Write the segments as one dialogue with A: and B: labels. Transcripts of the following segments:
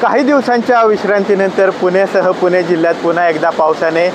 A: काही दिवसांच्या विश्रांतीनंतर पुण्यासह पुणे जिल्ह्यात पुन्हा एकदा पावसाने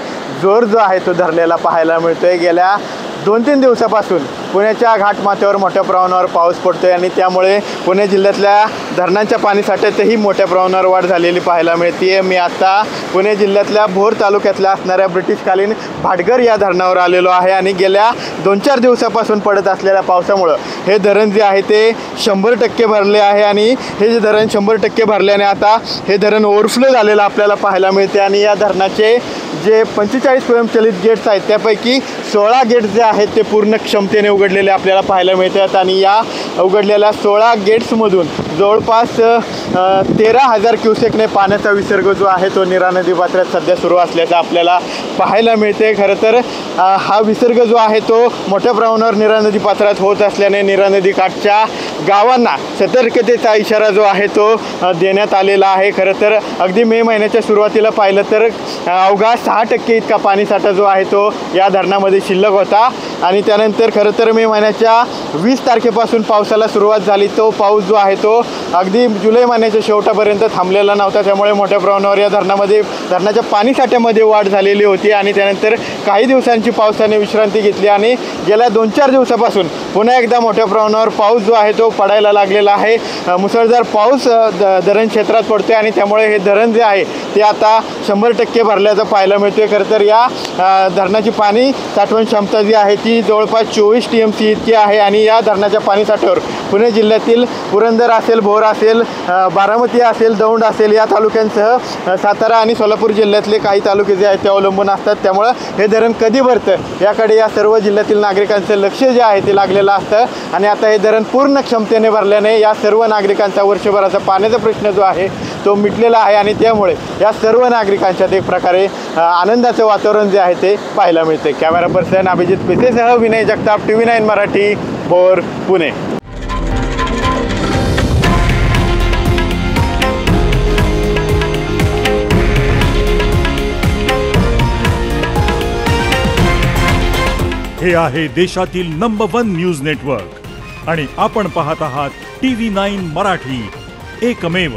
A: जोर जो आहे तो धरलेला पाहायला मिळतोय। गेल्या 2-3 दिवसापासून पुण्याच्या घाटमाथ्यावर मोठ्या प्रमाणावर पाऊस पडतोय आणि त्यामुळे पुणे जिल्ह्यातल्या धरणांच्या पाणीसाठ्यातही मोठ्या प्रमाणावर वाढ झालेली पाहायला मिळते। मी आता पुणे जिल्ह्यातल्या भोर तालुक्यातल्या असणाऱ्या ब्रिटिशकालीन भाटघर या धरणावर आलेलो आहे आणि गेल्या 2-4 दिवसापासून पडत असलेल्या पावसामुळे हे धरण जे आहे ते 100% भरले आहे आणि हे जे धरण 100% भरल्याने आता हे धरण ओव्हरफ्लो झालेलं आपल्याला पाहायला मिळते आणि या धरणाचे जे 45 स्वयंचलित गेट्स आहेत त्यापैकी 16 गेट्स जे आहेत ते पूर्ण क्षमतेने उघडलेले आपल्याला पाहायला मिळतात आणि या उघडलेल्या 16 गेट्समधून जवळपास 13,000 क्युसेकने पाण्याचा विसर्ग जो आहे तो नीरा नदी पात्रात सध्या सुरू असल्याचं आपल्याला पाहायला मिळते। खरं तर हा विसर्ग जो आहे तो मोठ्या प्रमाणावर नीरा नदी पात्रात होत असल्याने नीरा नदी काठच्या गावांना सतर्कतेचा इशारा जो आहे तो देण्यात आलेला आहे। खरं तर अगदी मे महिन्याच्या सुरुवातीला पाहिलं तर अवघा 6% इतका पाणीसाठा जो आहे तो या धरणामध्ये शिल्लक होता आणि त्यानंतर खरं तर मे महिन्याच्या 20 तारखेपासून पावसाला सुरुवात झाली। तो पाऊस जो आहे तो अगदी जुलै महिन्याच्या शेवटापर्यंत थांबलेला नव्हता, त्यामुळे मोठ्या प्रमाणावर या धरणाच्या पाणीसाठ्यामध्ये वाढ झालेली होती आणि त्यानंतर काही दिवसांची पावसाने विश्रांती घेतली आणि गेल्या 2-4 दिवसापासून पुन्हा एकदा मोठ्या प्रमाणावर पाऊस जो आहे तो पडायला लागलेला आहे। मुसळधार पाऊस धरण क्षेत्रात पडतोय आणि त्यामुळे हे धरण जे आहे ते आता 100% भरल्याचं पाहायला मिळतोय। खरं तर या धरणाची पाणी साठवण क्षमता जी आहे ती जवळपास 24 TMC इतकी आहे आणि या धरणाच्या पाणीसाठ्यावर पुणे जिल्ह्यातील पुरंदर असेल, भोर असेल, बारामती असेल, दौंड असेल या तालुक्यांसह सातारा आणि सोलापूर जिल्ह्यातले काही तालुके जे आहेत ते अवलंबून असतात। त्यामुळे हे धरण कधी भरतं याकडे या सर्व जिल्ह्यातील नागरिकांचं लक्ष जे आहे ते लागलेलं असतं आणि आता हे धरण पूर्ण क्षमतेने भरल्याने या सर्व नागरिकांचा वर्षभराचा पाण्याचा प्रश्न जो आहे तो मिटलेला आहे आणि त्यामुळे या सर्व नागरिकांच्यात एक प्रकारे आनंदाचं वातावरण जे आहे ते पाहायला मिळते। कॅमेरा पर्सन अभिजित पिसेसह विनय जगताप, TV9 मराठी, भोर, पुणे।
B: हे आहे देशातील नंबर 1 न्यूज नेटवर्क आणि आपण पाहत आहात TV9 मराठी, एकमेव।